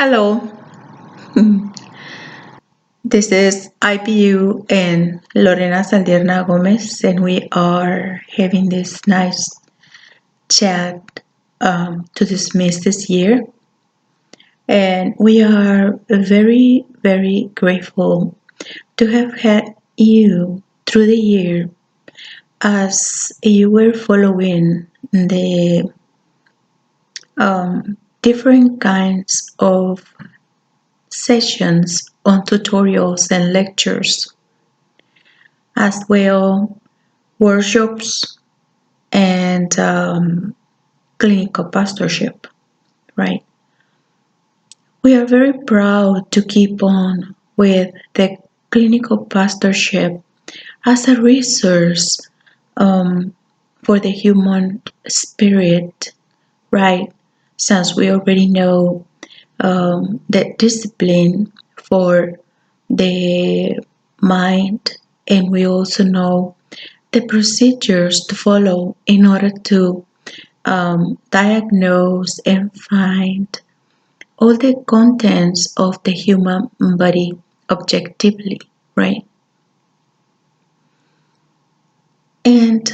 Hello, this is IPU and Lorena Saldierna Gomez, and we are having this nice chat to dismiss this year. And we are very, very grateful to have had you through the year as you were following the different kinds of sessions on tutorials and lectures, as well workshops and clinical pastorship, right? We are very proud to keep on with the clinical pastorship as a resource for the human spirit, right? Since we already know the discipline for the mind, and we also know the procedures to follow in order to diagnose and find all the contents of the human body objectively, right? And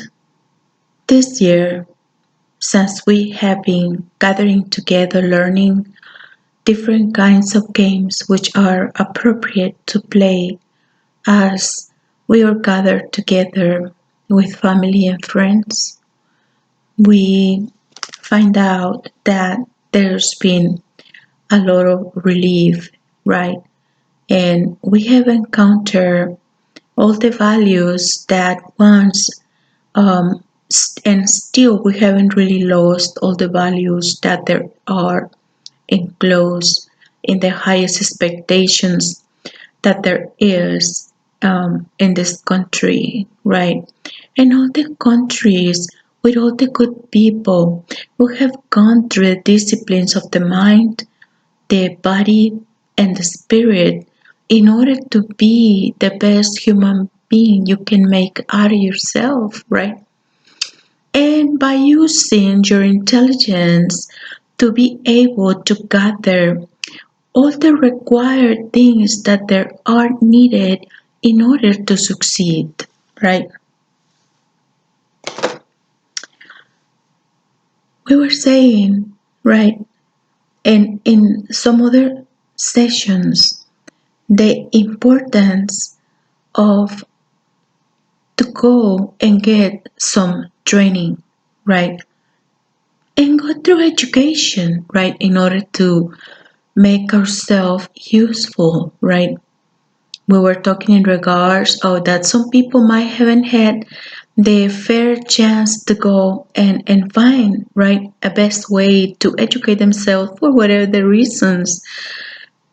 this year, since we have been gathering together learning different kinds of games which are appropriate to play as we are gathered together with family and friends, we find out that there's been a lot of relief, right? And we have encountered all the values that once, and still we haven't really lost all the values that there are enclosed in the highest expectations that there is in this country, right? And all the countries with all the good people who have gone through the disciplines of the mind, the body, and the spirit in order to be the best human being you can make out of yourself, right? And by using your intelligence to be able to gather all the required things that there are needed in order to succeed, right? We were saying, right, and in some other sessions, the importance of to go and get some training, right? And go through education, right, in order to make ourselves useful, right? We were talking in regards of that some people might haven't had the fair chance to go and find, right, a best way to educate themselves for whatever the reasons.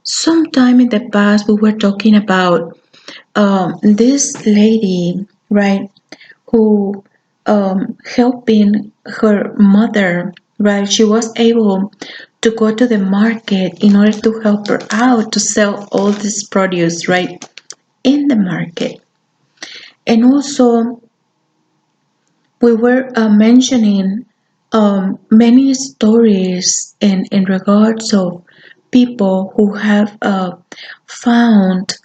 Sometime in the past, we were talking about this lady, right, who helping her mother, right? She was able to go to the market in order to help her out to sell all this produce, right, in the market. And also, we were mentioning many stories in regards of people who have found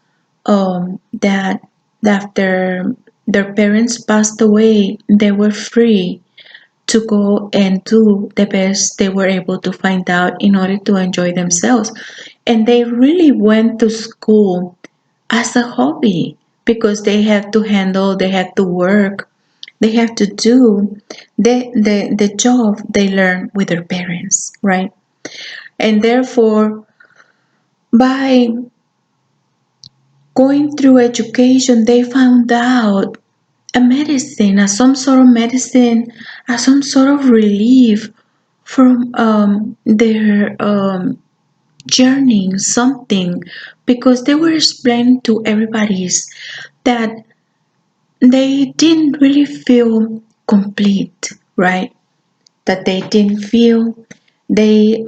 that after their parents passed away, they were free to go and do the best they were able to find out in order to enjoy themselves. And they really went to school as a hobby because they have to work, they have to do the job they learn with their parents, right? And therefore, by going through education, they found out a medicine, as some sort of medicine, as some sort of relief from their journeying something, because they were explaining to everybody's that they didn't really feel complete, right? That they didn't feel they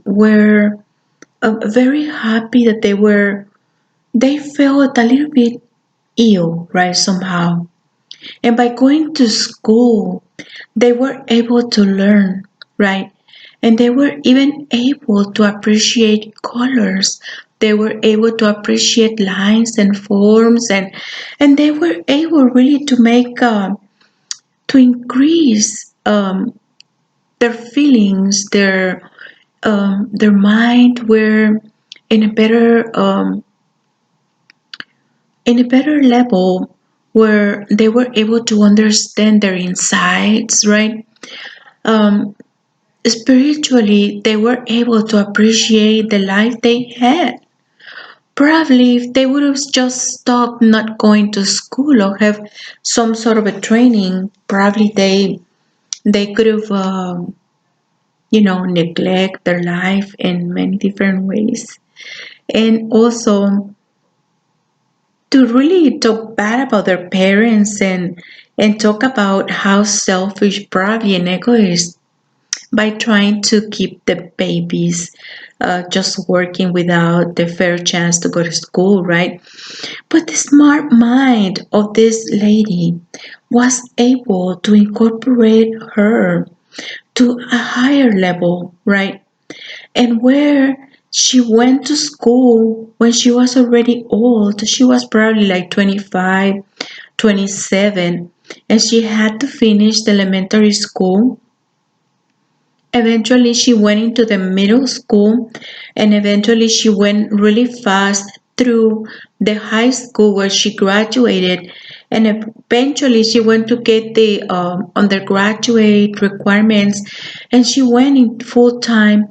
were very happy that they felt a little bit ill, right? Somehow. And by going to school, they were able to learn, right? and they were even able to appreciate colors. They were able to appreciate lines and forms, and they were able really to make to increase their feelings, their mind were in a better level, where they were able to understand their insights, right? Um, Spiritually, they were able to appreciate the life they had. Probably, if they would have just stopped not going to school or have some sort of a training, probably they could have, neglect their life in many different ways, and also to really talk bad about their parents and talk about how selfish, probably, and egoist by trying to keep the babies just working without the fair chance to go to school, right? But the smart mind of this lady was able to incorporate her to a higher level, right? And where she went to school when she was already old, she was probably like 25, 27, and she had to finish the elementary school. Eventually, she went into the middle school, and eventually, she went really fast through the high school where she graduated. And eventually, she went to get the undergraduate requirements, and she went in full time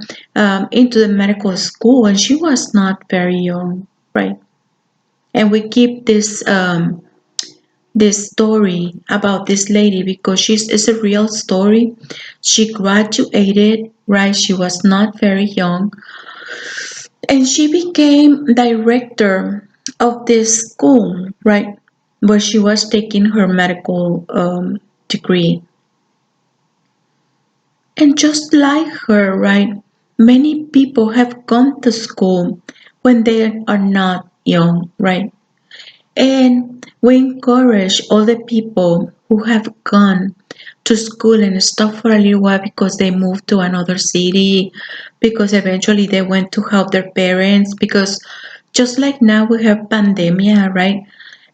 into the medical school. And she was not very young, right? And we keep this story about this lady because it's a real story. She graduated, right? She was not very young, and she became director of this school, right? Where she was taking her medical degree. And just like her, right? Many people have gone to school when they are not young, right? And we encourage all the people who have gone to school and stopped for a little while because they moved to another city, because eventually they went to help their parents, because just like now we have pandemia, right?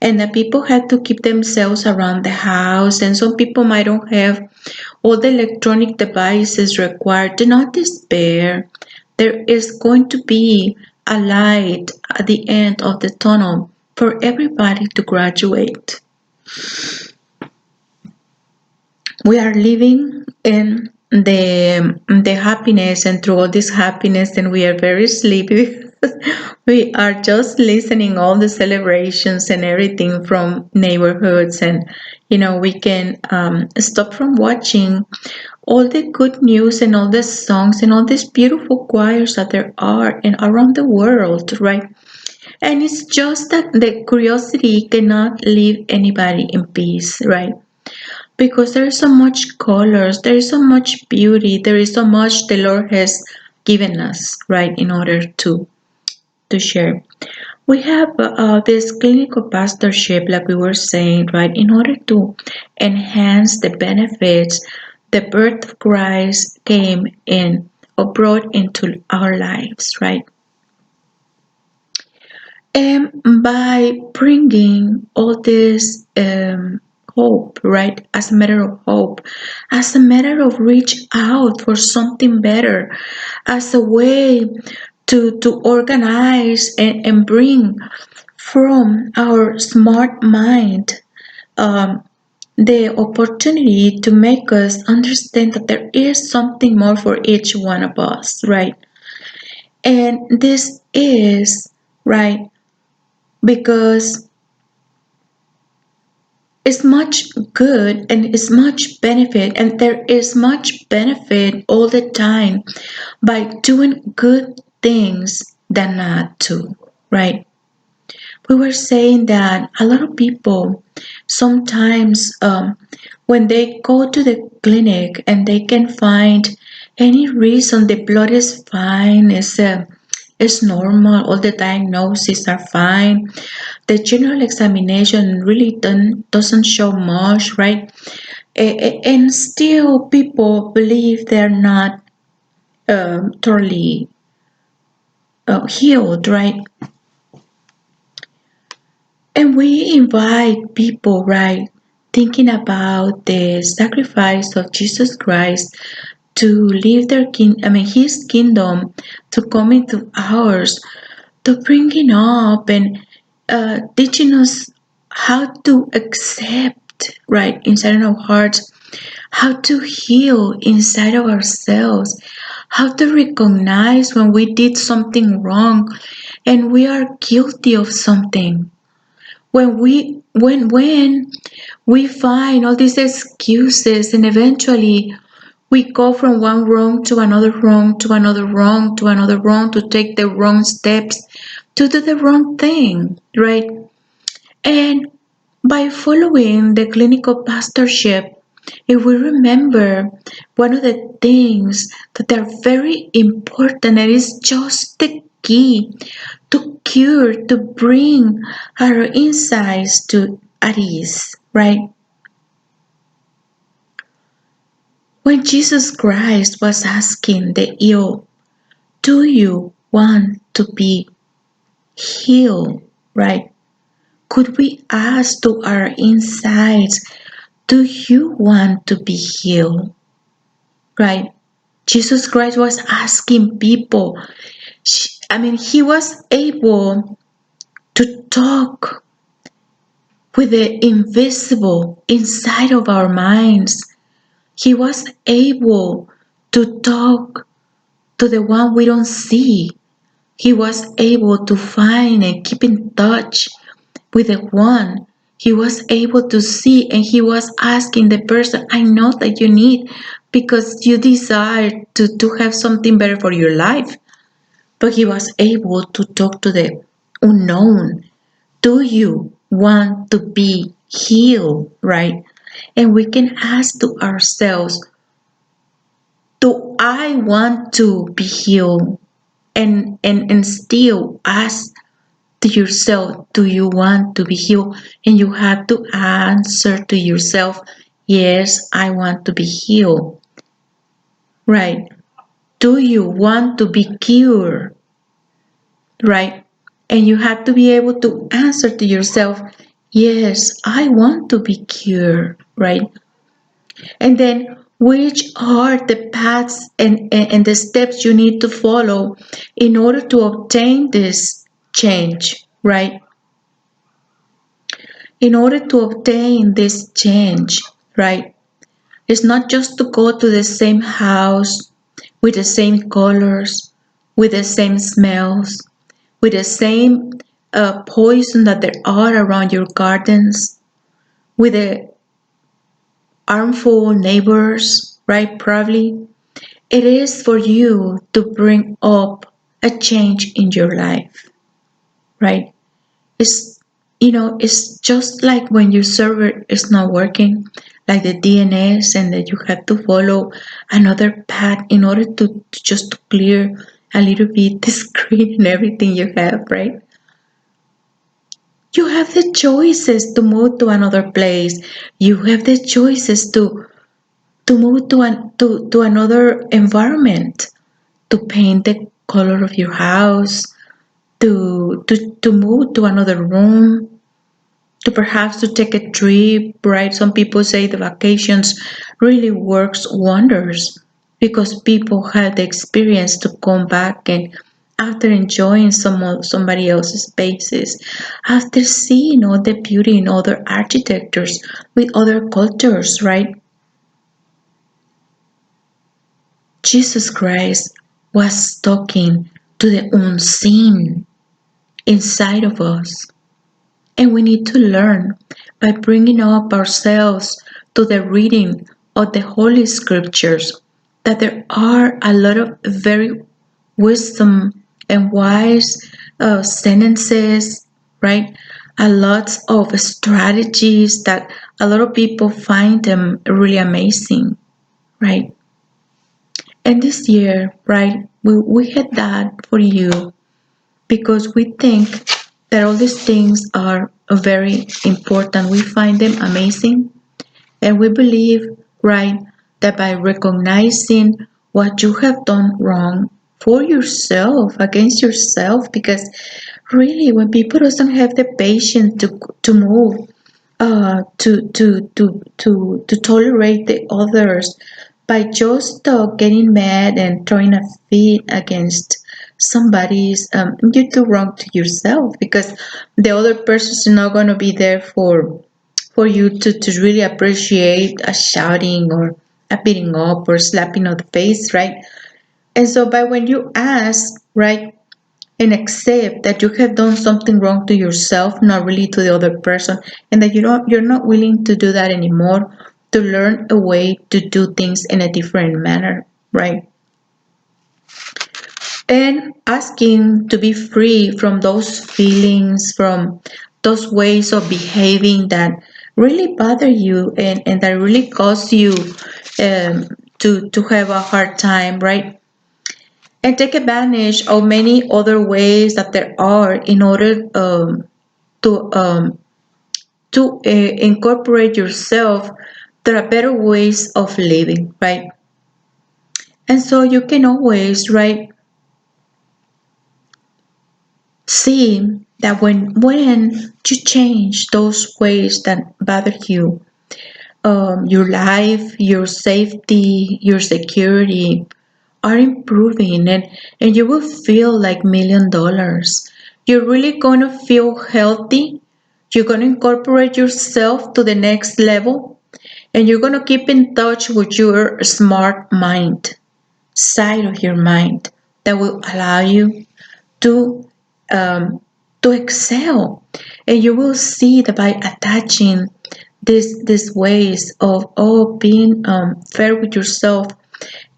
And the people had to keep themselves around the house, and some people might don't have all the electronic devices required. Do not despair. There is going to be a light at the end of the tunnel for everybody to graduate. We are living in the happiness, and through all this happiness, and we are very sleepy. We are just listening all the celebrations and everything from neighborhoods, and we can stop from watching all the good news and all the songs and all these beautiful choirs that there are in around the world, right? And it's just that the curiosity cannot leave anybody in peace, right? Because there is so much colors, there is so much beauty, there is so much the Lord has given us, right, in order to share. We have this clinical pastorship, like we were saying, right, in order to enhance the benefits the birth of Christ came in or brought into our lives, right? By bringing all this hope, right, as a matter of hope, as a matter of reach out for something better, as a way to organize and bring from our smart mind um, the opportunity to make us understand that there is something more for each one of us, right? And this is, right, because it's much good and it's much benefit, and there is much benefit all the time by doing good things than not to, right? We were saying that a lot of people sometimes when they go to the clinic and they can find any reason the blood is fine, is normal, all the diagnoses are fine, the general examination really doesn't show much, right? And still people believe they're not totally healed, right? And we invite people, right, thinking about the sacrifice of Jesus Christ to leave his kingdom to come into ours, to bringing up and teaching us how to accept, right, inside of our hearts, how to heal inside of ourselves, how to recognize when we did something wrong and we are guilty of something. When we find all these excuses and eventually we go from one wrong to another wrong to another wrong to another wrong, to take the wrong steps, to do the wrong thing, right? And by following the clinical pastorship, if we remember one of the things that are very important, and is just the key to cure, to bring our insights to at ease, right? When Jesus Christ was asking the ill, do you want to be healed, right? Could we ask to our insides, do you want to be healed, right? Jesus Christ was asking people. He was able to talk with the invisible inside of our minds. He was able to talk to the one we don't see. He was able to find and keep in touch with the one he was able to see, and he was asking the person, I know that you need, because you desire to have something better for your life. But he was able to talk to the unknown. Do you want to be healed, right? And we can ask to ourselves, do I want to be healed? And still ask to yourself, do you want to be healed? And you have to answer to yourself, yes, I want to be healed, right? Do you want to be cured, right? And you have to be able to answer to yourself, yes, I want to be cured, right? And then which are the paths and the steps you need to follow in order to obtain this change, right? In order to obtain this change, right? It's not just to go to the same house with the same colors, with the same smells, with the same poison that there are around your gardens, with the harmful neighbors, right? Probably. It is for you to bring up a change in your life, right? It's just like when your server is not working, like the DNS, and that you have to follow another path in order to just to clear a little bit the screen and everything you have, right? You have the choices to move to another place. You have the choices to move to another environment, to paint the color of your house, to move to another room, to perhaps to take a trip, right? Some people say the vacations really works wonders because people have the experience to come back and after enjoying somebody else's spaces, after seeing all the beauty in other architectures with other cultures, right? Jesus Christ was talking to the unseen inside of us. And we need to learn by bringing up ourselves to the reading of the Holy Scriptures that there are a lot of very wisdom and wise sentences, right? A lot of strategies that a lot of people find them really amazing, right? And this year, right, we had that for you because we think that all these things are very important. We find them amazing, and we believe, right, that by recognizing what you have done wrong for yourself, against yourself, because really when people doesn't have the patience to move, to tolerate the others by just getting mad and throwing a fit against somebody's, you do wrong to yourself, because the other person is not going to be there for you to really appreciate a shouting or a beating up or slapping on the face, right? And so by when you ask, right, and accept that you have done something wrong to yourself, not really to the other person, and that you're not willing to do that anymore, to learn a way to do things in a different manner, right? And asking to be free from those feelings, from those ways of behaving that really bother you, and that really cause you to have a hard time, right? And take advantage of many other ways that there are in order to um, to incorporate yourself. There are better ways of living, right? And so you can always, right, see that when you change those ways that bother you, your life, your safety, your security are improving, and you will feel like $1,000,000. You're really going to feel healthy. You're going to incorporate yourself to the next level, and you're going to keep in touch with your smart mind side of your mind that will allow you to um, to excel. And you will see that by attaching these ways of being fair with yourself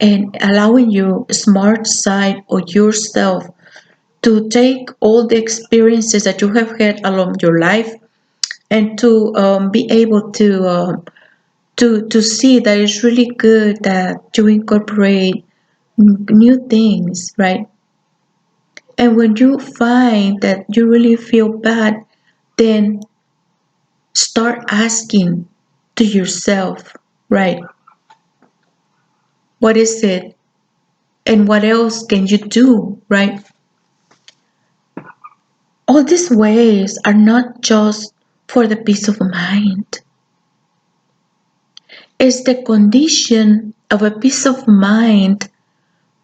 and allowing your smart side of yourself to take all the experiences that you have had along your life, and to be able to see that it's really good that you incorporate new things, right? And when you find that you really feel bad, then start asking to yourself, right? What is it? And what else can you do, right? All these ways are not just for the peace of mind. It's the condition of a peace of mind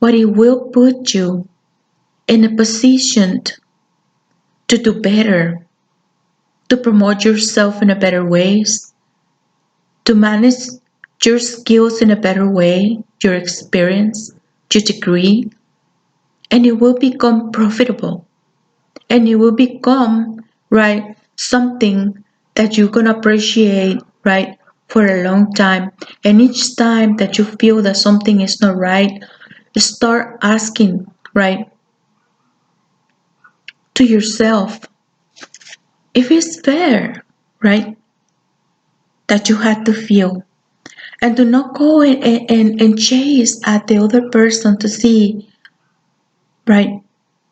what it will put you in a position to do better, to promote yourself in a better ways, to manage your skills in a better way, your experience, your degree, and it will become profitable, and it will become, right, something that you're going to appreciate, right, for a long time. And each time that you feel that something is not right, start asking, right, to yourself if it's fair, right, that you had to feel. And do not go and chase at the other person to see, right,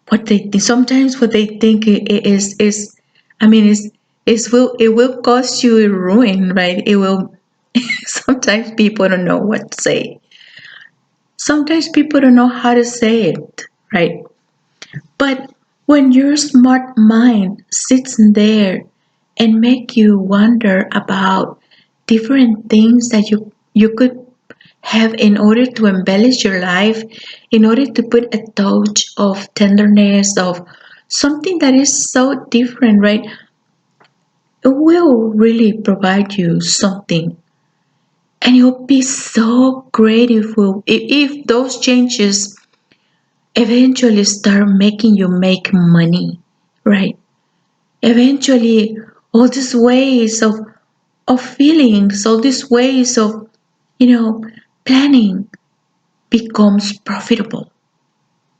what they think. Sometimes what they think is I mean, it will cost you a ruin, right? It will. Sometimes people don't know what to say. Sometimes people don't know how to say it, right? But when your smart mind sits there and make you wonder about different things that you could have in order to embellish your life, in order to put a touch of tenderness, of something that is so different, right? It will really provide you something. And it will be so great if those changes eventually start making you make money, right? Eventually, all these ways of feelings, all these ways of, planning becomes profitable,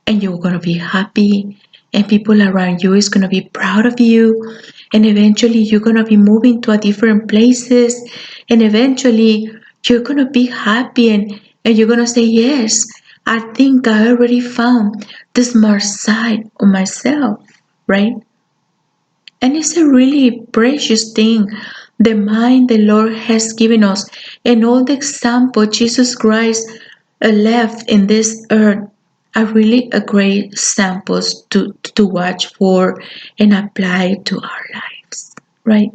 and you're going to be happy, and people around you is going to be proud of you, and eventually you're going to be moving to a different places, and eventually you're going to be happy, and you're going to say, yes, I think I already found the smart side of myself, right? And it's a really precious thing, the mind the Lord has given us, and all the example Jesus Christ left in this earth are really a great samples to watch for and apply to our lives, right?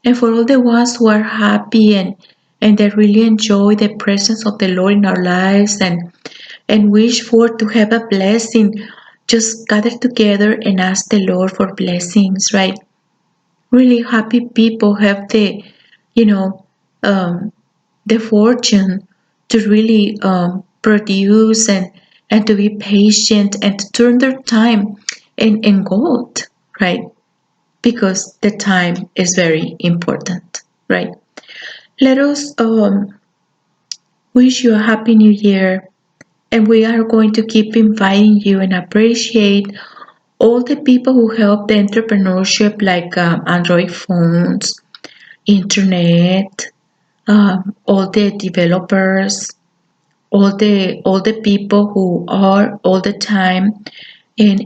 And for all the ones who are happy and that really enjoy the presence of the Lord in our lives and wish for to have a blessing, just gather together and ask the Lord for blessings, right? Really happy people have you know, um, the fortune to really produce and to be patient and to turn their time in gold, right? Because the time is very important, right? Let us wish you a happy new year, and we are going to keep inviting you and appreciate all the people who help the entrepreneurship, like Android phones, internet, all the developers, all the people who are all the time in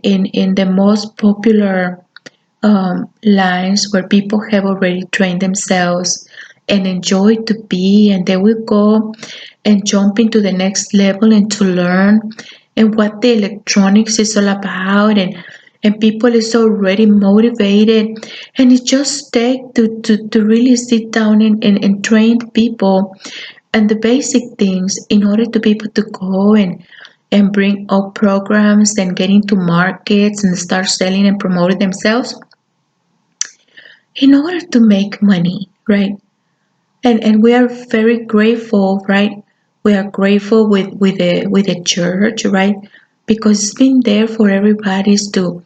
the most popular lines where people have already trained themselves and enjoy to be, and they will go and jump into the next level and to learn and what the electronics is all about, and people is already motivated, and it just take to really sit down and train people and the basic things in order to be able to go and bring up programs and get into markets and start selling and promoting themselves in order to make money, right? And we are very grateful, right? We are grateful with the church, right? Because it's been there for everybody's to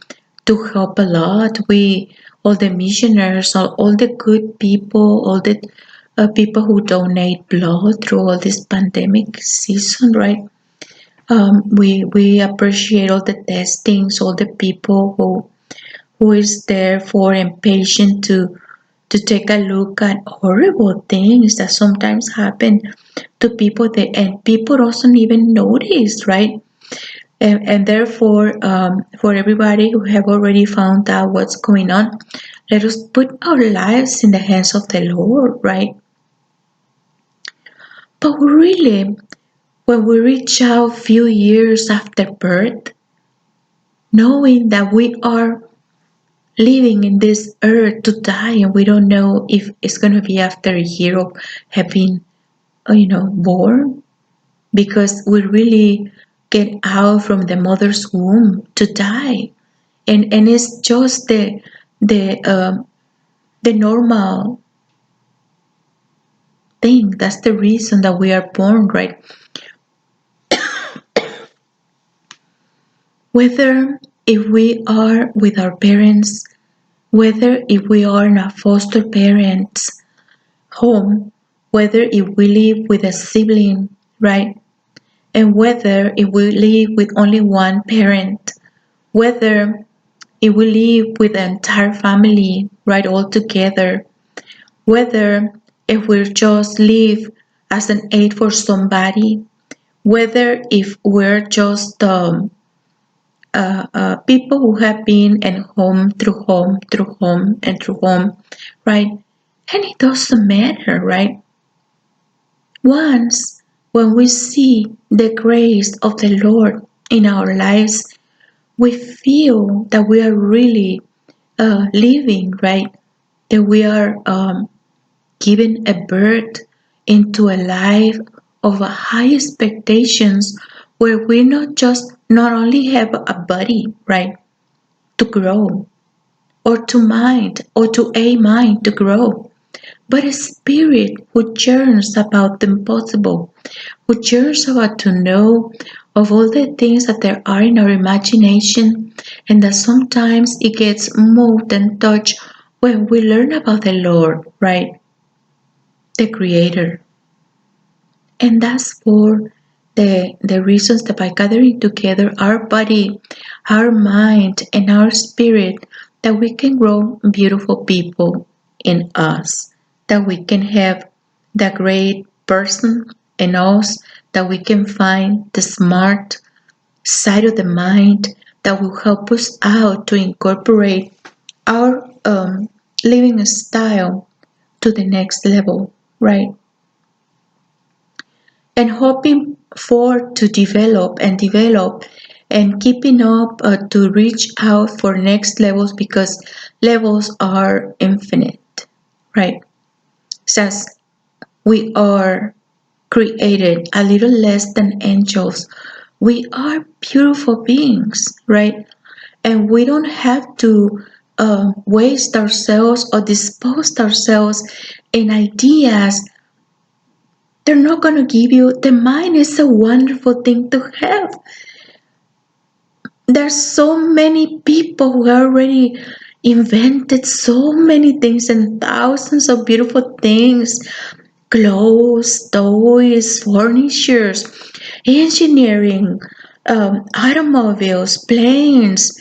help a lot. We all the missioners, all the good people, all the people who donate blood through all this pandemic season, right? We appreciate all the testings, all the people who is there for and patient to take a look at horrible things that sometimes happen to people and people doesn't even notice, right? And therefore, for everybody who have already found out what's going on, let us put our lives in the hands of the Lord, right? But really, when we reach out few years after birth, knowing that we are living in this earth to die and we don't know if it's going to be after a year of having born, because we really get out from the mother's womb to die, and it's just the normal thing. That's the reason that we are born, right? Whether if we are with our parents, whether if we are in a foster parents home, whether if we live with a sibling, right? And whether if we live with only one parent, whether if we live with the entire family, right, all together, whether if we just live as an aid for somebody, whether if we're just people who have been in home through home through home and through home, right? And it doesn't matter, right? Once when we see the grace of the Lord in our lives, we feel that we are really living, right? That we are given a birth into a life of a high expectations, where we not only have a body, right, to grow, or to mind, or to a mind to grow, but a spirit who yearns about the impossible, who yearns about to know of all the things that there are in our imagination, and that sometimes it gets moved and touched when we learn about the Lord, right? The Creator. And that's for the reasons that by gathering together our body, our mind, and our spirit, that we can grow beautiful people in us, that we can have the great person in us, that we can find the smart side of the mind that will help us out to incorporate our living style to the next level, right? And hoping for to develop and keeping up to reach out for next levels, because levels are infinite, right? Since we are created a little less than angels, we are beautiful beings, right? And we don't have to waste ourselves or dispose ourselves in ideas. They're not going to give you. The mind is a wonderful thing to have. There's so many people who already invented so many things and thousands of beautiful things: clothes, toys, furnitures, engineering, automobiles, planes,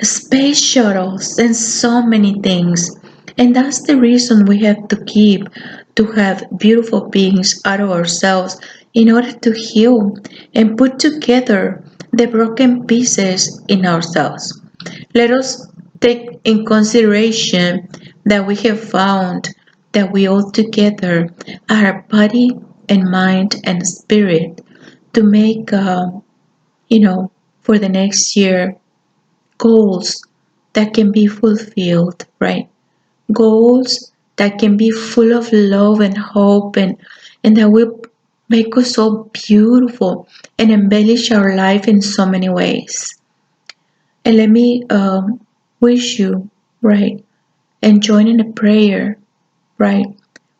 space shuttles, and so many things. And that's the reason we have to keep to have beautiful beings out of ourselves in order to heal and put together the broken pieces in ourselves. Let us take in consideration that we have found that we all together are body and mind and spirit to make, for the next year, goals that can be fulfilled, right? Goals that can be full of love and hope, and that will make us so beautiful and embellish our life in so many ways. And let me wish you, right, and join in a prayer, right,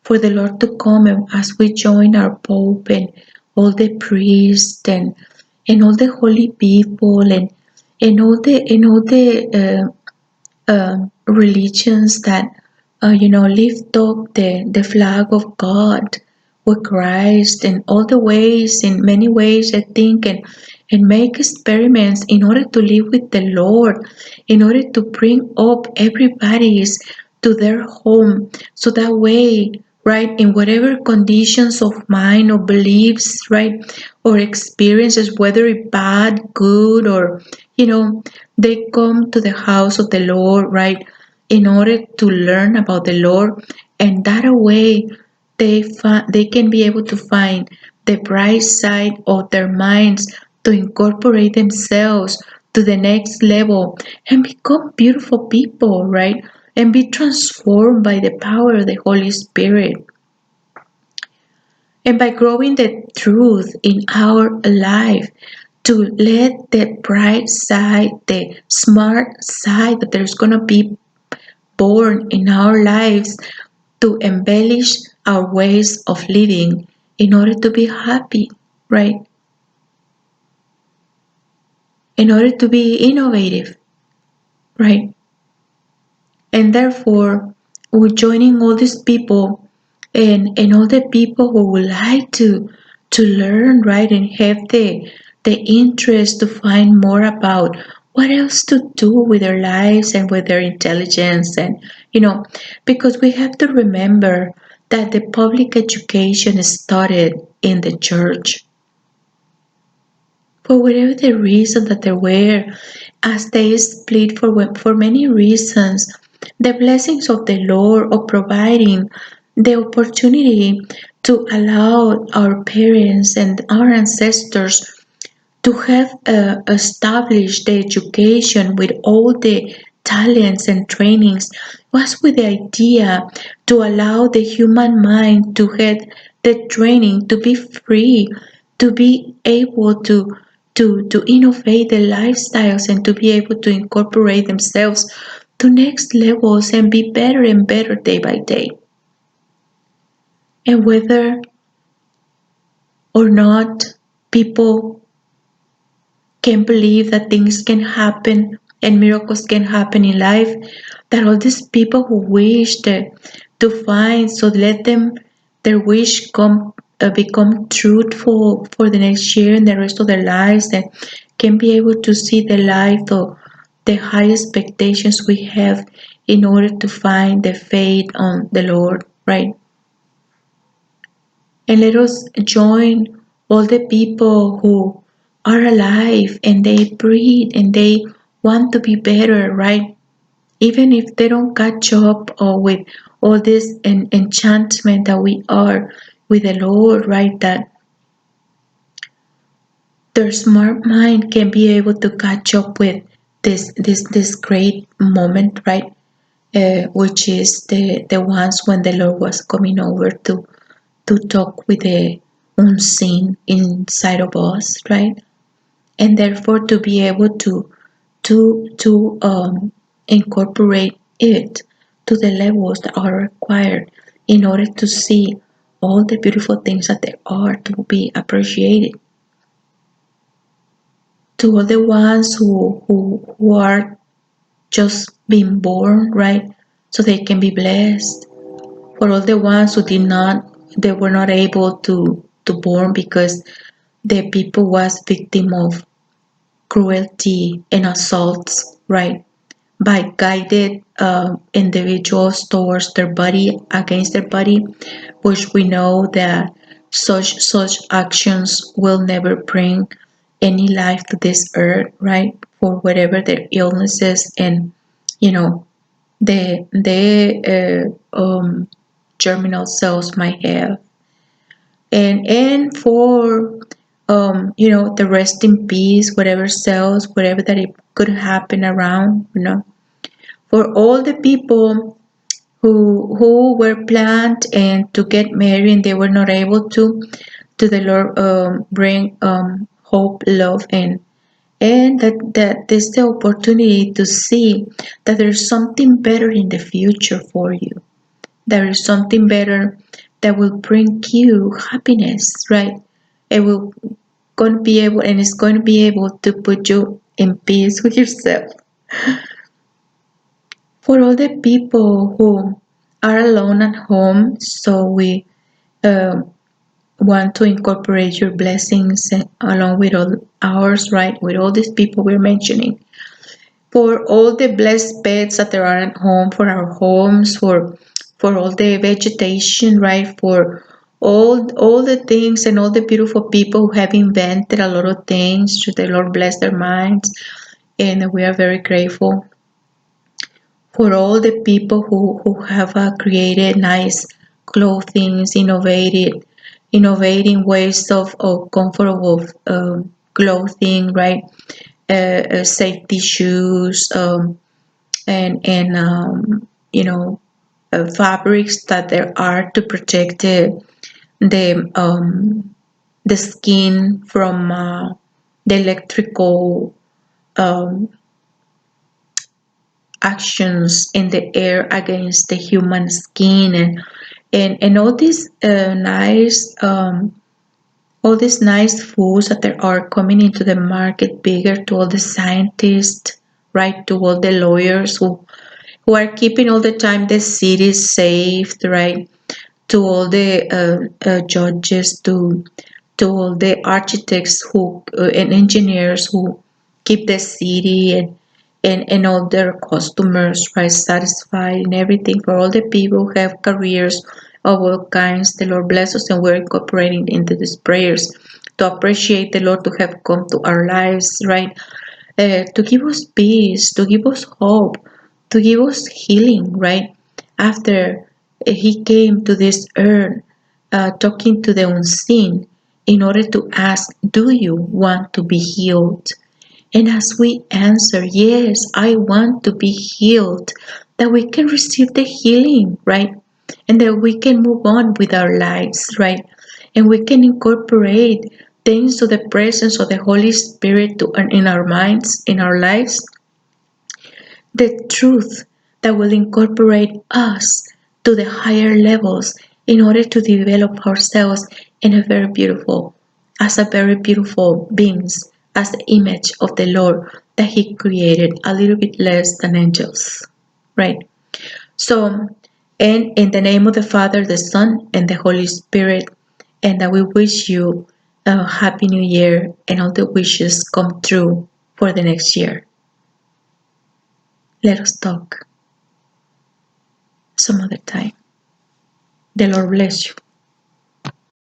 for the Lord to come, and as we join our Pope and all the priests and all the holy people and all the religions that lift up the flag of God with Christ in all the ways, in many ways, I think, and make experiments in order to live with the Lord, in order to bring up everybody's to their home, so that way, right, in whatever conditions of mind or beliefs, right, or experiences, whether it bad, good, or they come to the house of the Lord, right, in order to learn about the Lord, and that way they can be able to find the bright side of their minds to incorporate themselves to the next level and become beautiful people, right? And be transformed by the power of the Holy Spirit. And by growing the truth in our life, to let the bright side, the smart side that there's going to be born in our lives, to embellish our ways of living in order to be happy, right? In order to be innovative, right? And therefore, we're joining all these people and all the people who would like to learn, right, and have the interest to find more about what else to do with their lives and with their intelligence, and because we have to remember that the public education started in the church. For whatever the reason that they were, as they split for many reasons, the blessings of the Lord of providing the opportunity to allow our parents and our ancestors to have established the education with all the talents and trainings was with the idea to allow the human mind to have the training to be free, to be able to innovate the lifestyles and to be able to incorporate themselves to next levels and be better and better day by day. And whether or not people can believe that things can happen and miracles can happen in life, that all these people who wish to find, so let them their wish become truthful for the next year and the rest of their lives, and can be able to see the light of the high expectations we have in order to find the faith on the Lord, right? And let us join all the people who are alive and they breathe and they want to be better, right? Even if they don't catch up with all this enchantment that we are with the Lord, right? That their smart mind can be able to catch up with this great moment, right? Which is the ones when the Lord was coming over to talk with the unseen inside of us, right? And therefore to be able to incorporate it to the levels that are required in order to see all the beautiful things that there are to be appreciated. To all the ones who are just being born, right? So they can be blessed. For all the ones who did not, they were not able to born because the people was victim of cruelty and assaults, right? By guided individuals towards their body, against their body, which we know that such actions will never bring any life to this earth, right? For whatever their illnesses and you know the germinal cells might have, and for the rest in peace, whatever cells, whatever that it could happen around, for all the people who were planned and to get married and they were not able to the Lord bring hope, love, and that there's the opportunity to see that there's something better in the future for you. There is something better that will bring you happiness, right? It will going to be able and it's going to be able to put you in peace with yourself. For all the people who are alone at home, so we uh, want to incorporate your blessings along with all ours, right? With all these people we're mentioning. For all the blessed pets that there are at home, for our homes, for all the vegetation, right? For all the things and all the beautiful people who have invented a lot of things. Should the Lord bless their minds, and we are very grateful for all the people who have created nice clothing, innovating ways of comfortable clothing, right? Safety shoes, and fabrics that there are to protect the skin from the electrical um, actions in the air against the human skin, and all these nice foods that there are coming into the market, bigger, to all the scientists, right, to all the lawyers who are keeping all the time the cities safe, right, to all the judges, to all the architects who and engineers who keep the city and all their customers, right, satisfied and everything. For all the people who have careers of all kinds, the Lord bless us, and we're incorporating into these prayers to appreciate the Lord to have come to our lives, right, to give us peace, to give us hope, to give us healing, right? After he came to this earth, talking to the unseen, in order to ask, do you want to be healed? And as we answer, yes, I want to be healed, that we can receive the healing, right? And that we can move on with our lives, right? And we can incorporate things to the presence of the Holy Spirit in our minds, in our lives, the truth that will incorporate us to the higher levels in order to develop ourselves in as a very beautiful beings, as the image of the Lord that He created, a little bit less than angels, right? So, and in the name of the Father, the Son, and the Holy Spirit, and that we wish you a happy new year and all the wishes come true for the next year. Let us talk some other time. The Lord bless you.